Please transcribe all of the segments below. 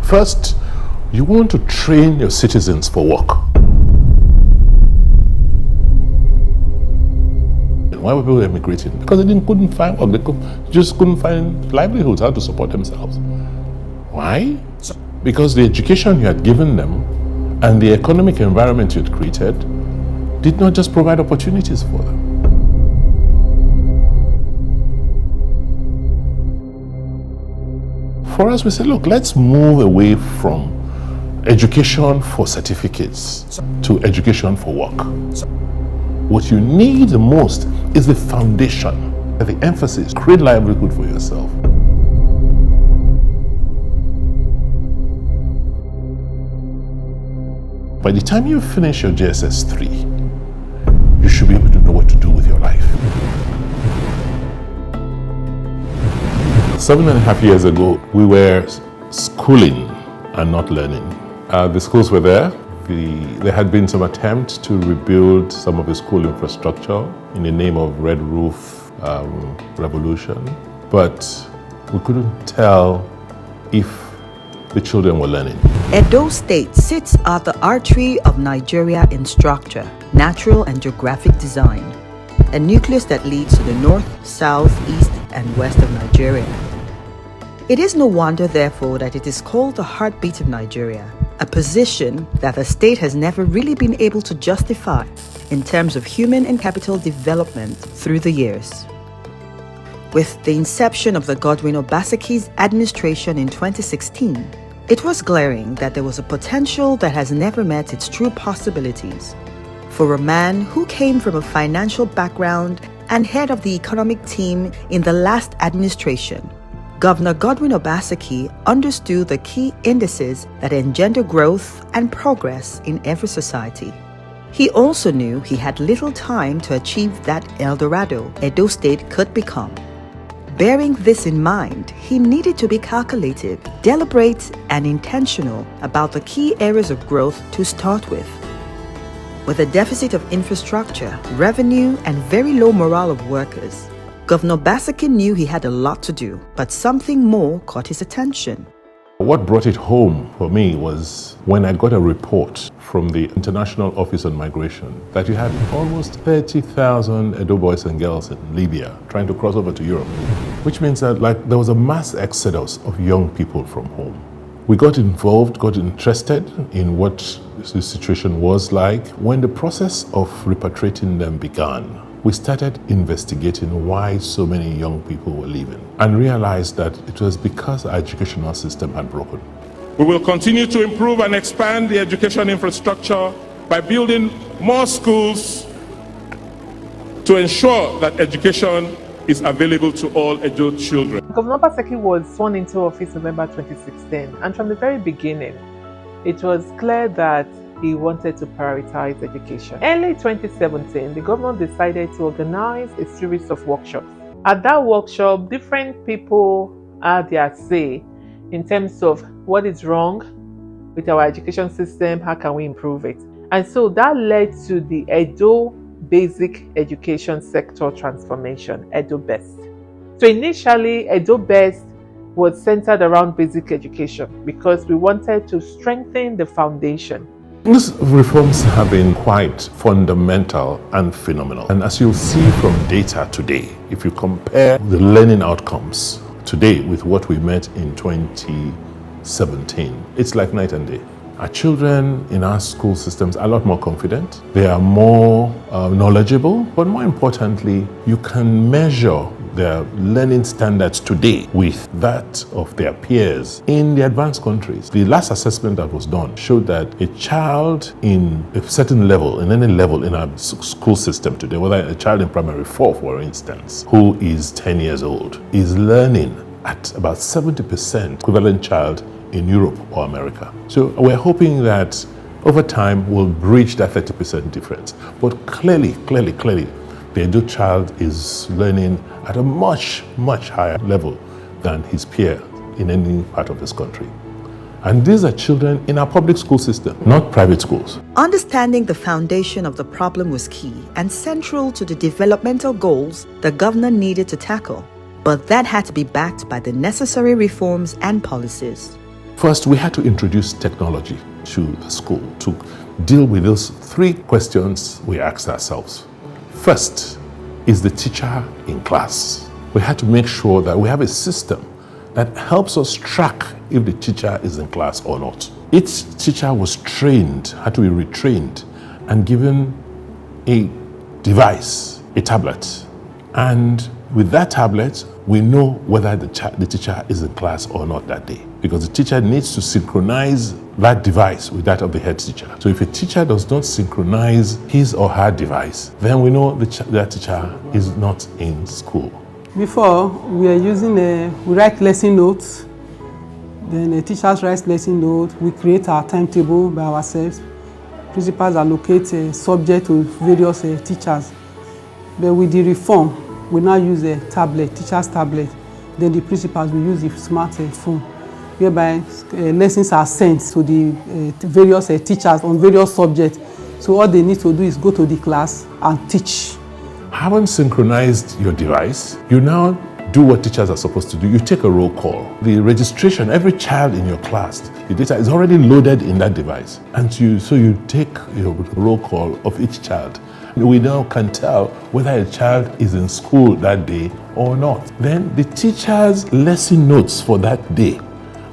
First, you want to train your citizens for work. Why were people emigrating? Because they couldn't find work. They just couldn't find livelihoods, how to support themselves. Why? Because the education you had given them and the economic environment you had created did not just provide opportunities for them. For us, we said, look, let's move away from education for certificates to education for work. What you need the most is the foundation, the emphasis, create livelihood for yourself. By the time you finish your JSS 3, you should be able to know what to do with your life. 7.5 years ago, we were schooling and not learning. The schools were there. There had been some attempt to rebuild some of the school infrastructure in the name of Red Roof revolution, but we couldn't tell if the children were learning. Edo State sits at the artery of Nigeria in structure, natural and geographic design, a nucleus that leads to the north, south, east, and west of Nigeria. It is no wonder, therefore, that it is called the heartbeat of Nigeria, a position that the state has never really been able to justify in terms of human and capital development through the years. With the inception of the Godwin Obaseki's administration in 2016, it was glaring that there was a potential that has never met its true possibilities. For a man who came from a financial background and head of the economic team in the last administration, Governor Godwin Obaseki understood the key indices that engender growth and progress in every society. He also knew he had little time to achieve that El Dorado Edo State could become. Bearing this in mind, he needed to be calculative, deliberate, and intentional about the key areas of growth to start with. With a deficit of infrastructure, revenue, and very low morale of workers, Governor Obaseki knew he had a lot to do, but something more caught his attention. What brought it home for me was when I got a report from the International Office on Migration that you had almost 30,000 Edo boys and girls in Libya trying to cross over to Europe, which means that there was a mass exodus of young people from home. We got involved, got interested in what the situation was like. When the process of repatriating them began, we started investigating why so many young people were leaving and realized that it was because our educational system had broken. We will continue to improve and expand the education infrastructure by building more schools to ensure that education is available to all Edo children. Governor Obaseki was sworn into office November 2016, and from the very beginning, it was clear that he wanted to prioritize education. Early 2017, the governor decided to organize a series of workshops. At that workshop, different people had their say in terms of what is wrong with our education system, how can we improve it. And so that led to the Edo Basic Education Sector Transformation, Edo Best. So initially, Edo Best was centered around basic education because we wanted to strengthen the foundation. These reforms have been quite fundamental and phenomenal. And as you'll see from data today, if you compare the learning outcomes today with what we met in 2017, it's like night and day. Our children in our school systems are a lot more confident. They are more knowledgeable, but more importantly, you can measure their learning standards today with that of their peers in the advanced countries. The last assessment that was done showed that a child in a certain level, in any level in our school system today, whether a child in primary 4, for instance, who is 10 years old, is learning at about 70% equivalent child in Europe or America. So we're hoping that over time we'll bridge that 30% difference. But clearly, the Edo child is learning at a much higher level than his peer in any part of this country. And these are children in our public school system, not private schools. Understanding the foundation of the problem was key and central to the developmental goals the governor needed to tackle. But that had to be backed by the necessary reforms and policies. First, we had to introduce technology to the school to deal with those three questions we asked ourselves. First, is the teacher in class? We had to make sure that we have a system that helps us track if the teacher is in class or not. Each teacher was trained, had to be retrained, and given a device, a tablet. And with that tablet, we know whether the teacher is in class or not that day, because the teacher needs to synchronize that device with that of the head teacher. So if a teacher does not synchronize his or her device, then we know that teacher is not in school. Before, we are using we write lesson notes, then the teachers write lesson notes, we create our timetable by ourselves. Principals allocate a subject to various teachers. But with the reform, we now use a tablet, teacher's tablet. Then the principals will use the smart phone, whereby lessons are sent to the various teachers on various subjects. So all they need to do is go to the class and teach. Haven't synchronized your device, you now do what teachers are supposed to do. You take a roll call. The registration, every child in your class, the data is already loaded in that device. And so you take your roll call of each child. We now can tell whether a child is in school that day or not. Then the teacher's lesson notes for that day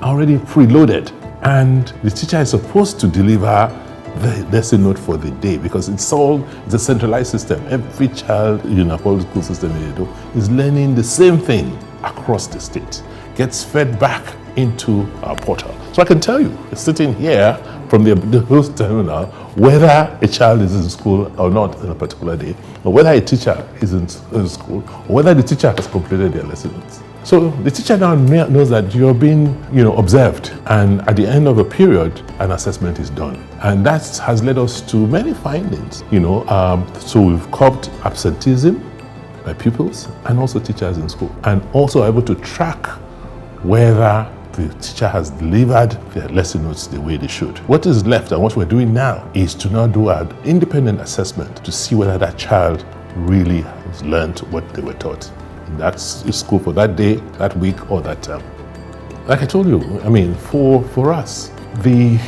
are already preloaded. And the teacher is supposed to deliver the lesson note for the day, because it's a centralized system. Every child in a public school system in Edo is learning the same thing across the state, gets fed back into our portal. So I can tell you, sitting here from the host terminal, whether a child is in school or not in a particular day, or whether a teacher is in school, or whether the teacher has completed their lesson notes. So the teacher now knows that you're being, observed, and at the end of a period, an assessment is done, and that has led us to many findings. So we've curbed absenteeism by pupils and also teachers in school, and also able to track whether the teacher has delivered their lesson notes the way they should. What is left and what we're doing now is to now do an independent assessment to see whether that child really has learned what they were taught in that school for that day, that week, or that term. Like I told you, for us, the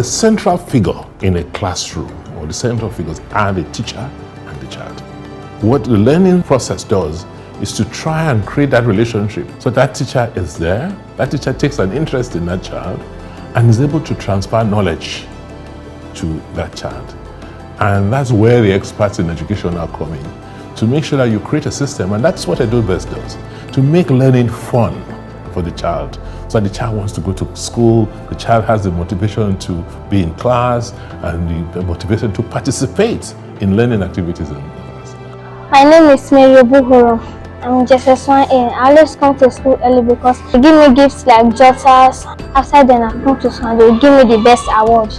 central figure in a classroom, or the central figures, are the teacher and the child. What the learning process does is to try and create that relationship. So that teacher is there, that teacher takes an interest in that child and is able to transfer knowledge to that child. And that's where the experts in education are coming, to make sure that you create a system, and that's what EduBest does, to make learning fun for the child. So the child wants to go to school, the child has the motivation to be in class, and the motivation to participate in learning activities in class. My name is Mary Buhoro. I'm just a1A. I always come to school early because they give me gifts like jotters. After then I come to school and they give me the best award.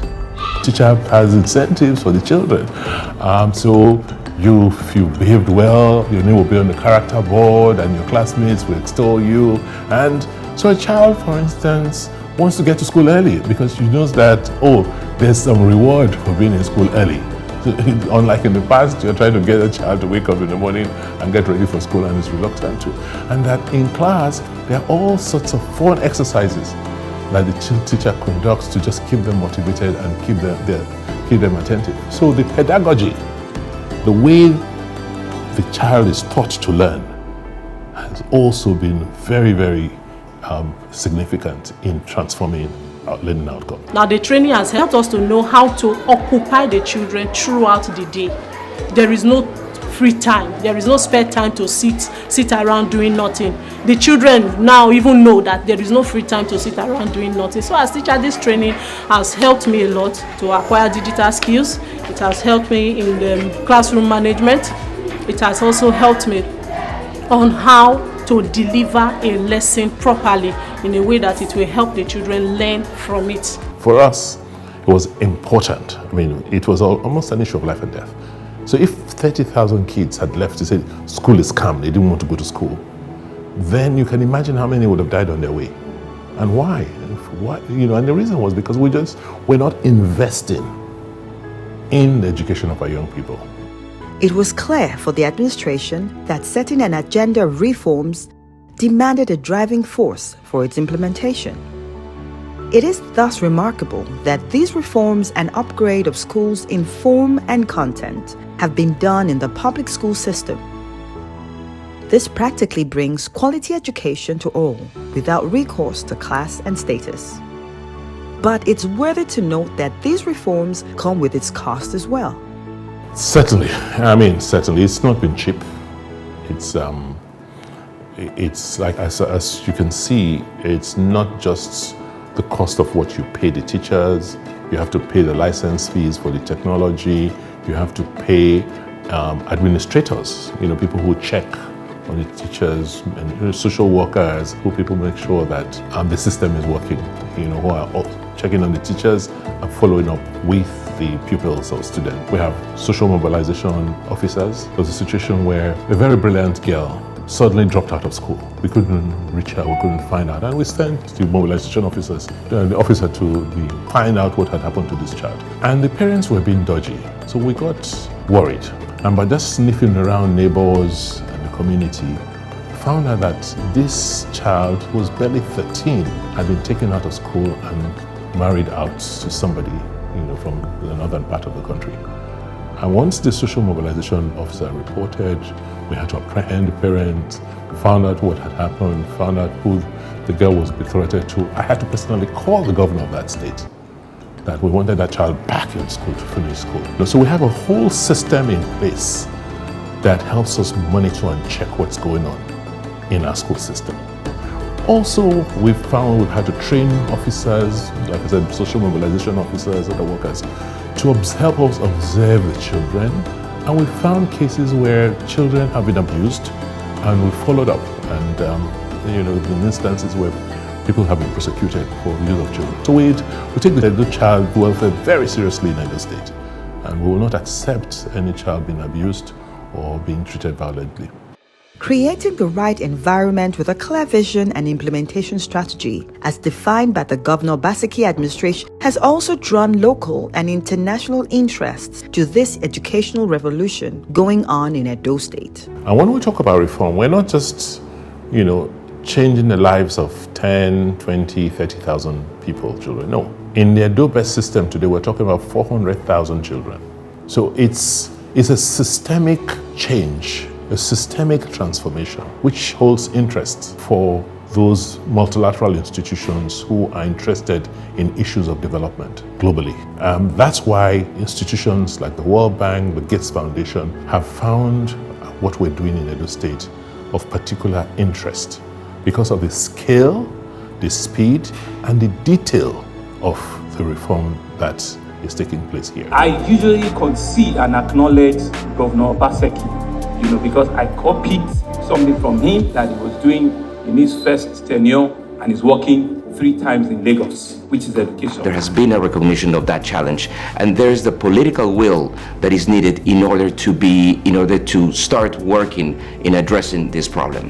Teacher has incentives for the children. So if you behaved well, your name will be on the character board and your classmates will extol you. And so a child, for instance, wants to get to school early because she knows that, there's some reward for being in school early. So, unlike in the past, you're trying to get a child to wake up in the morning and get ready for school and is reluctant to. And that in class, there are all sorts of fun exercises that the teacher conducts to just keep them motivated and keep them attentive. So the pedagogy, the way the child is taught to learn, has also been very, very significant in transforming our learning outcome. Now the training has helped us to know how to occupy the children throughout the day. There is no free time. There is no spare time to sit around doing nothing. The children now even know that there is no free time to sit around doing nothing. So as teacher, this training has helped me a lot to acquire digital skills. It has helped me in the classroom management. It has also helped me on how to deliver a lesson properly in a way that it will help the children learn from it. For us, it was important. It was almost an issue of life and death. So if 30,000 kids had left to say school is calm, they didn't want to go to school, then you can imagine how many would have died on their way. And why? And the reason was because we're not investing in the education of our young people. It was clear for the administration that setting an agenda of reforms demanded a driving force for its implementation. It is thus remarkable that these reforms and upgrade of schools in form and content have been done in the public school system. This practically brings quality education to all without recourse to class and status. But it's worthy to note that these reforms come with its cost as well. Certainly, it's not been cheap. It's like, as you can see, it's not just the cost of what you pay the teachers. You have to pay the license fees for the technology. You have to pay administrators, people who check on the teachers, and social workers, who people make sure that the system is working, who are checking on the teachers and following up with the pupils or students. We have social mobilization officers. There was a situation where a very brilliant girl suddenly dropped out of school. We couldn't reach her, we couldn't find out. And we sent the mobilization officers, the officer to find out what had happened to this child. And the parents were being dodgy. So we got worried. And by just sniffing around neighbors and the community, found out that this child, who was barely 13, had been taken out of school and married out to somebody, from the northern part of the country. And once the social mobilization officer reported, we had to apprehend the parents, found out what had happened, found out who the girl was betrothed to. I had to personally call the governor of that state that we wanted that child back in school to finish school. So we have a whole system in place that helps us monitor and check what's going on in our school system. Also, we've had to train officers, like I said, social mobilization officers, other workers, to help us observe the children. And we found cases where children have been abused, and we followed up. And in instances where people have been prosecuted for use of children. So we take the child welfare very seriously in Edo State, and we will not accept any child being abused or being treated violently. Creating the right environment with a clear vision and implementation strategy, as defined by the Governor Obaseki administration, has also drawn local and international interests to this educational revolution going on in Edo State. And when we talk about reform, we're not just, changing the lives of 10, 20, 30,000 people, children. No. In the Edo-based system today, we're talking about 400,000 children. So it's a systemic change, a systemic transformation, which holds interest for those multilateral institutions who are interested in issues of development globally. That's why institutions like the World Bank, the Gates Foundation have found what we're doing in Edo State of particular interest because of the scale, the speed, and the detail of the reform that is taking place here. I usually concede and acknowledge Governor Obaseki, because I copied something from him that he was doing in his first tenure and is working 3 times in Lagos, which is education. There has been a recognition of that challenge, and there's the political will that is needed in order to start working in addressing this problem.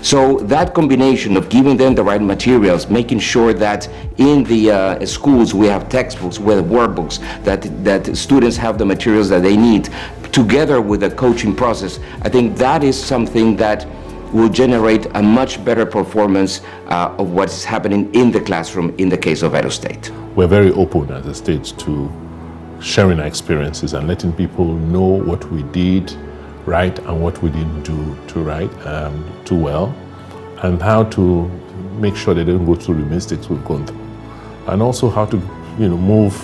So that combination of giving them the right materials, making sure that in the schools we have textbooks, we have workbooks, that students have the materials that they need, together with the coaching process, I think that is something that will generate a much better performance of what's happening in the classroom in the case of Edo State. We're very open as a state to sharing our experiences and letting people know what we did right and what we didn't do too well, and how to make sure they don't go through the mistakes we've gone through, and also how to move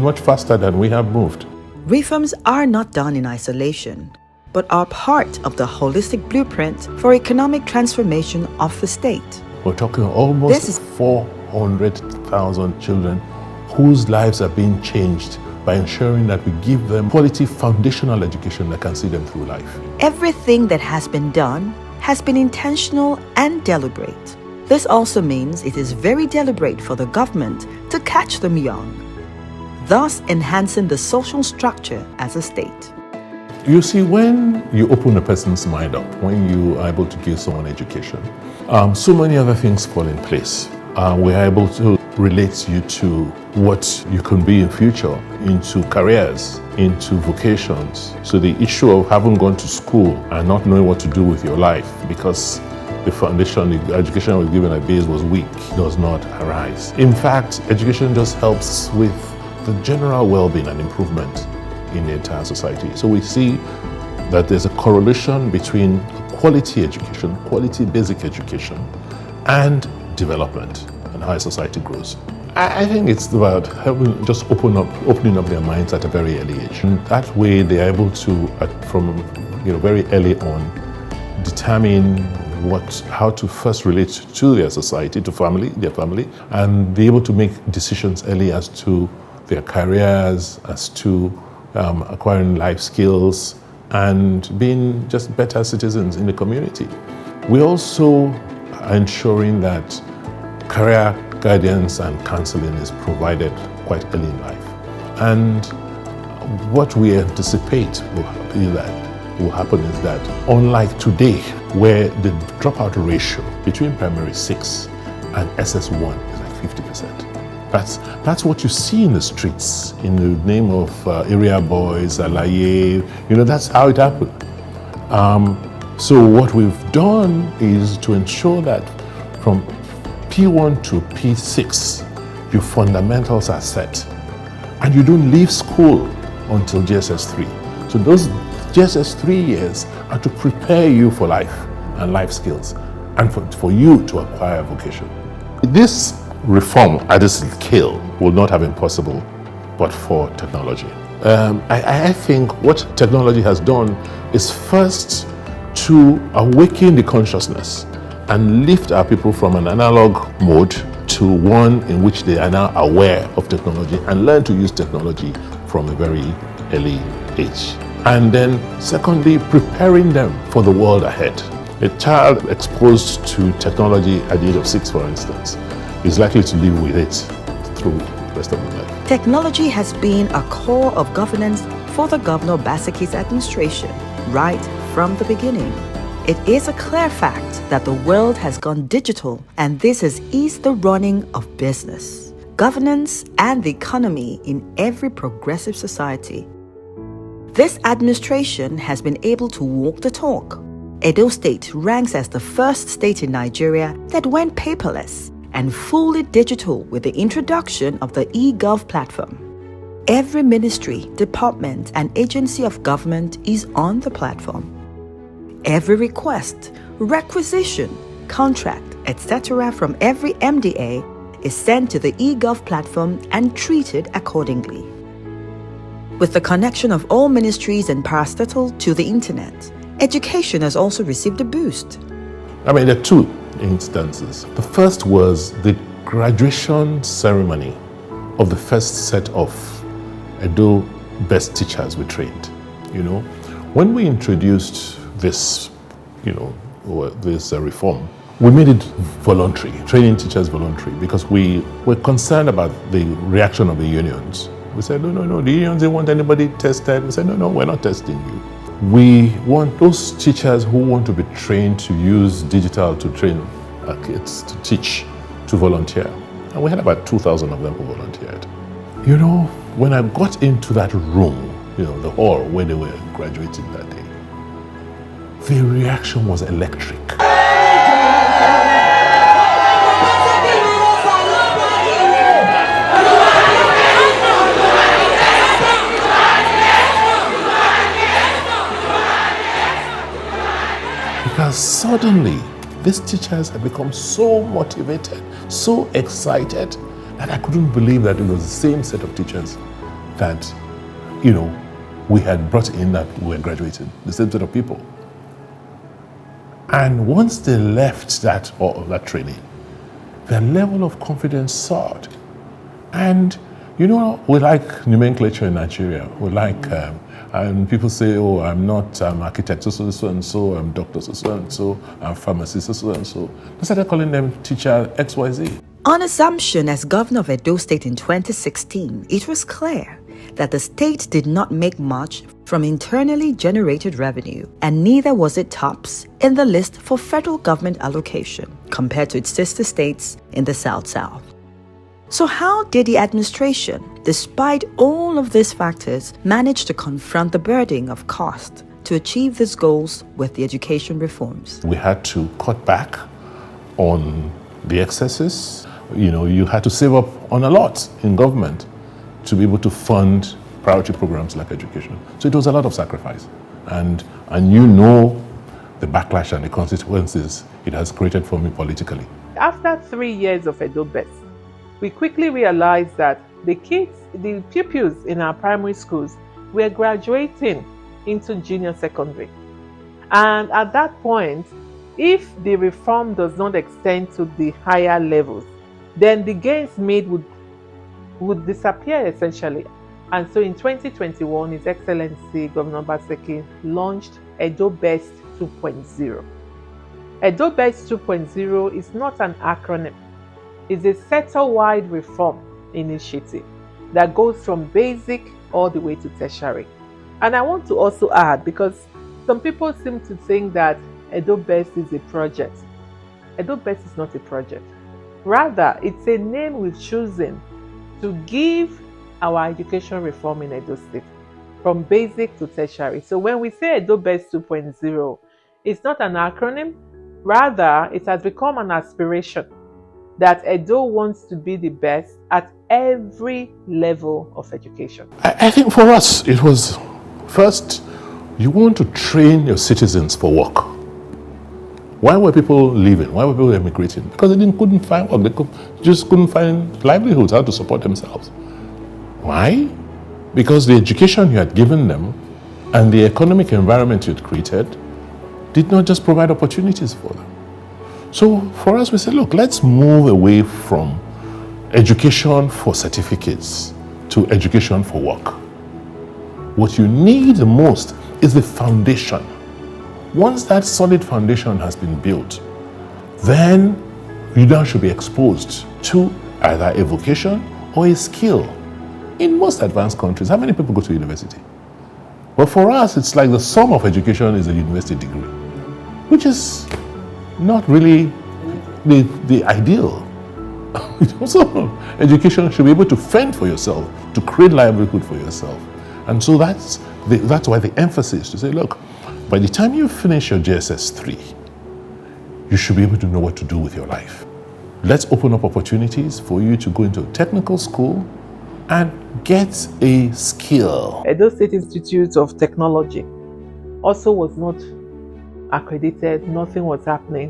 much faster than we have moved. Reforms are not done in isolation, but are part of the holistic blueprint for economic transformation of the state. We're talking almost 400,000 children whose lives are being changed by ensuring that we give them quality foundational education that can see them through life. Everything that has been done has been intentional and deliberate. This also means it is very deliberate for the government to catch them young, thus enhancing the social structure as a state. You see, when you open a person's mind up, when you are able to give someone education, so many other things fall in place. We're able to relate you to what you can be in future, into careers, into vocations. So the issue of having gone to school and not knowing what to do with your life because the foundation, the education was given at base was weak, does not arise. In fact, education just helps with the general well-being and improvement in the entire society. So we see that there's a correlation between quality education, quality basic education, and development and how a society grows. I think it's about helping just opening up their minds at a very early age. And that way they are able to, from very early on, determine how to first relate to their society, to their family, and be able to make decisions early as to their careers, as to acquiring life skills, and being just better citizens in the community. We also are ensuring that career guidance and counseling is provided quite early in life. And what we anticipate will happen is that, unlike today, where the dropout ratio between primary 6 and SS1 is like 50%. That's what you see in the streets in the name of area boys, alaye, that's how it happened. So what we've done is to ensure that from P1 to P6, your fundamentals are set, and you don't leave school until GSS 3. So those GSS 3 years are to prepare you for life and life skills, and for you to acquire a vocation. This reform at this scale will not have been possible but for technology. I think what technology has done is first to awaken the consciousness and lift our people from an analog mode to one in which they are now aware of technology and learn to use technology from a very early age. And then secondly, preparing them for the world ahead. A child exposed to technology at the age of 6, for instance, is likely to live with it through the rest of their life. Technology has been a core of governance for the Governor Obaseki's administration right from the beginning. It is a clear fact that the world has gone digital, and this has eased the running of business, governance, and the economy in every progressive society. This administration has been able to walk the talk. Edo State ranks as the first state in Nigeria that went paperless and fully digital with the introduction of the eGov platform. Every ministry, department, and agency of government is on the platform. Every request, requisition, contract, etc. from every MDA is sent to the eGov platform and treated accordingly. With the connection of all ministries and parastatal to the internet, education has also received a boost. There are two instances. The first was the graduation ceremony of the first set of Edo best teachers we trained. When we introduced this, this reform, we made it voluntary, training teachers voluntary, because we were concerned about the reaction of the unions. We said, no, the unions didn't want anybody tested. We said, no, we're not testing you. We want those teachers who want to be trained to use digital to train our kids to teach, to volunteer. And we had about 2,000 of them who volunteered. When I got into that room, the hall where they were graduating that day, the reaction was electric. Because suddenly, these teachers had become so motivated, so excited, that I couldn't believe that it was the same set of teachers that, we had brought in that were graduating, the same set of people. And once they left that training, their level of confidence soared. And we like nomenclature in Nigeria. We like, and people say, I'm not architect so and so, I'm doctor so and so, I'm pharmacist so and so. They started calling them teacher XYZ. On assumption as governor of Edo State in 2016, it was clear that the state did not make much from internally generated revenue, and neither was it tops in the list for federal government allocation compared to its sister states in the South. So how did the administration, despite all of these factors, manage to confront the burden of cost to achieve these goals with the education reforms. We had to cut back on the excesses. You had to save up on a lot in government to be able to fund priority programs like education. So it was a lot of sacrifice. And the backlash and the consequences it has created for me politically. After 3 years of Edo Best, we quickly realized that the pupils in our primary schools were graduating into junior secondary. And at that point, if the reform does not extend to the higher levels, then the gains made would disappear essentially. And so in 2021, His Excellency Governor Obaseki launched Edo Best 2.0. Edo Best 2.0 is not an acronym. It's a sector-wide reform initiative that goes from basic all the way to tertiary. And I want to also add, because some people seem to think that Edo Best is a project. Edo Best is not a project. Rather, it's a name we've chosen to give our education reform in Edo State, from basic to tertiary. So when we say Edo Best 2.0, it's not an acronym. Rather, it has become an aspiration that Edo wants to be the best at every level of education. I think for us, it was first, you want to train your citizens for work. Why were people leaving? Why were people emigrating? Because they couldn't find work. They just couldn't find livelihoods, how to support themselves. Why? Because the education you had given them and the economic environment you had created did not just provide opportunities for them. So for us, we said, look, let's move away from education for certificates to education for work. What you need the most is the foundation. Once that solid foundation has been built, then you now should be exposed to either a vocation or a skill. In most advanced countries, how many people go to university? But for us, it's like the sum of education is a university degree, which is not really the ideal. So education should be able to fend for yourself, to create livelihood for yourself. And so that's why the emphasis to say, look, by the time you finish your JSS 3, you should be able to know what to do with your life. Let's open up opportunities for you to go into a technical school and get a skill. Edo State Institute of Technology also was not accredited, nothing was happening.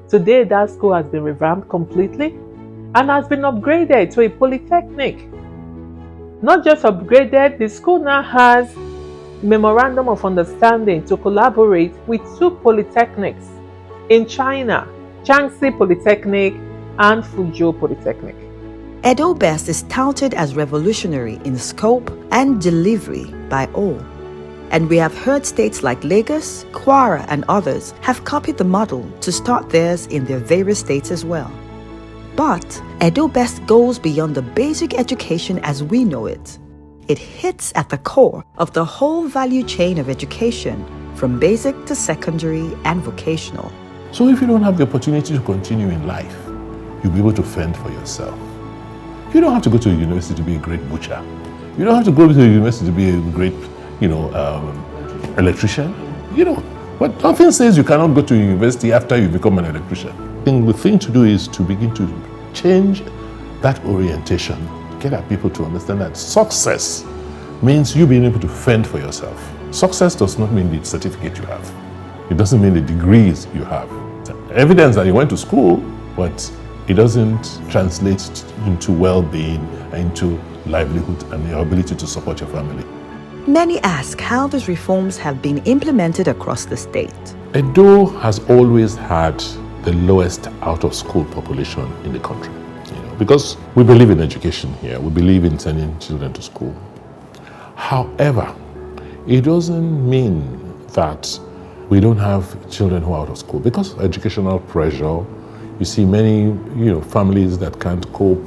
Today, that school has been revamped completely and has been upgraded to a polytechnic. Not just upgraded, the school now has Memorandum of Understanding to collaborate with 2 polytechnics in China, Jiangxi Polytechnic and Fuzhou Polytechnic. Edo Best is touted as revolutionary in scope and delivery by all. And we have heard states like Lagos, Kwara, and others have copied the model to start theirs in their various states as well. But Edo Best goes beyond the basic education as we know it. It hits at the core of the whole value chain of education, from basic to secondary and vocational. So if you don't have the opportunity to continue in life, you'll be able to fend for yourself. You don't have to go to a university to be a great butcher. You don't have to go to a university to be a great, electrician. But nothing says you cannot go to university after you become an electrician. The thing to do is to begin to change that orientation, get our people to understand that success means you being able to fend for yourself. Success does not mean the certificate you have. It doesn't mean the degrees you have. It's evidence that you went to school, but it doesn't translate into well-being, into livelihood and the ability to support your family. Many ask how these reforms have been implemented across the state. Edo has always had the lowest out-of-school population in the country, because we believe in education here. We believe in sending children to school. However, it doesn't mean that we don't have children who are out of school, because of educational pressure. You see many, families that can't cope,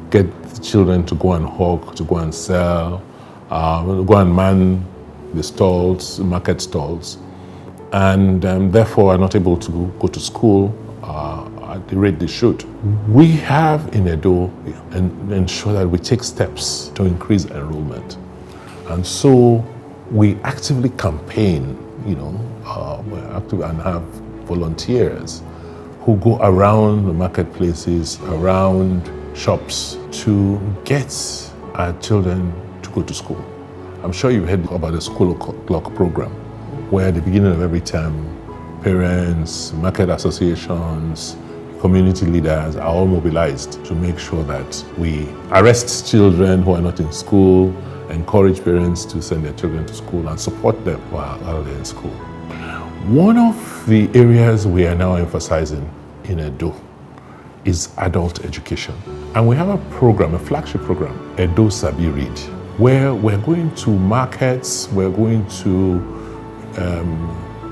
get children to go and hawk, to go and sell, go and man the stalls, market stalls, and therefore are not able to go to school at the rate they should. We have in Edo and ensure that we take steps to increase enrollment. And so we actively campaign we're active and have volunteers who go around the marketplaces, around shops to get our children to go to school. I'm sure you've heard about the school clock program, where at the beginning of every term, parents, market associations, community leaders are all mobilized to make sure that we arrest children who are not in school, encourage parents to send their children to school and support them while they're in school. One of the areas we are now emphasizing in Edo is adult education. And we have a program, a flagship program, Edo Sabi Read, where we're going to markets, we're going to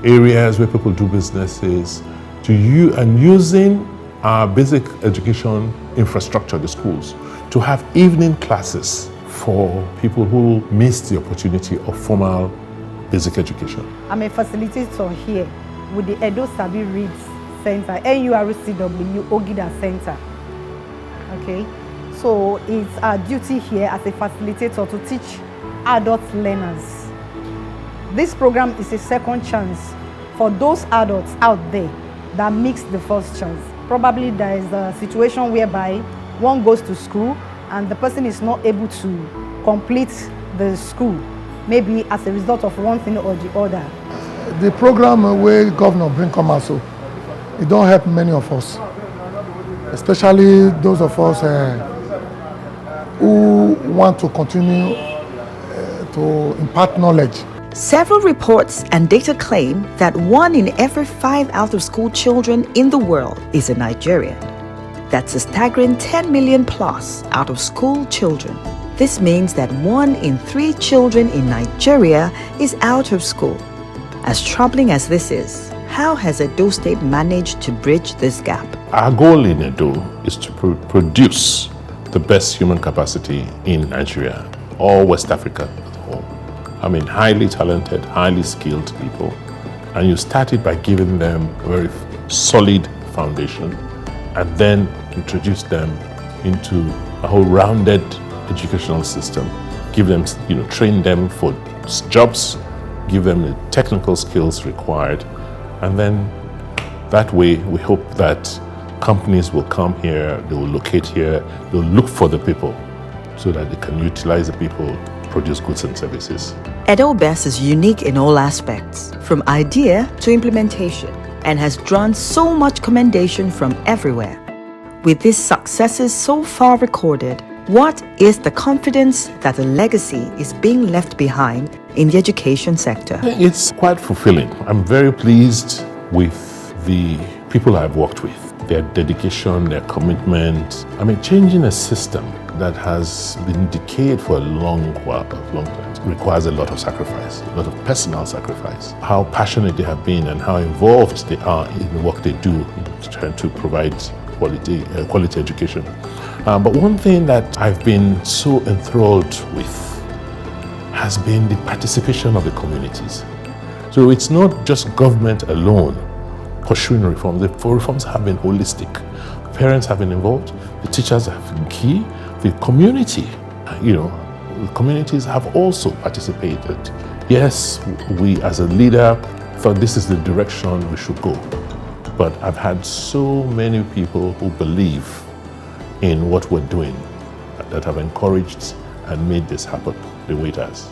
areas where people do businesses, and using our basic education infrastructure, the schools, to have evening classes for people who missed the opportunity of formal basic education. I'm a facilitator here with the Edo Sabi Reads Center, NURCW Ogida Center. Okay, so it's our duty here as a facilitator to teach adult learners. This program is a second chance for those adults out there that missed the first chance. Probably there is a situation whereby one goes to school and the person is not able to complete the school, maybe as a result of one thing or the other. The program where Governor bring come also, it don't help many of us, especially those of us who want to continue to impart knowledge. Several reports and data claim that 1 in every 5 out-of-school children in the world is a Nigerian. That's a staggering 10 million plus out-of-school children. This means that 1 in 3 children in Nigeria is out of school. As troubling as this is, how has Edo State managed to bridge this gap? Our goal in Edo is to produce the best human capacity in Nigeria, or West Africa as a whole. I mean, highly talented, highly skilled people. And you started by giving them a very solid foundation and then introduce them into a whole rounded educational system. Give them, train them for jobs, give them the technical skills required. And then that way, we hope that companies will come here, they will locate here, they'll look for the people so that they can utilize the people, produce goods and services. Edo Best is unique in all aspects, from idea to implementation, and has drawn so much commendation from everywhere. With these successes so far recorded, what is the confidence that the legacy is being left behind in the education sector? It's quite fulfilling. I'm very pleased with the people I've worked with, their dedication, their commitment. I mean, changing a system that has been decayed for a long time requires a lot of sacrifice, a lot of personal sacrifice. How passionate they have been and how involved they are in the work they do in trying to provide quality education. But one thing that I've been so enthralled with has been the participation of the communities. So it's not just government alone pursuing reforms. The reforms have been holistic. Parents have been involved, the teachers have been key, the community, the communities have also participated. Yes, we as a leader thought this is the direction we should go. But I've had so many people who believe in what we're doing that have encouraged and made this happen the way it has.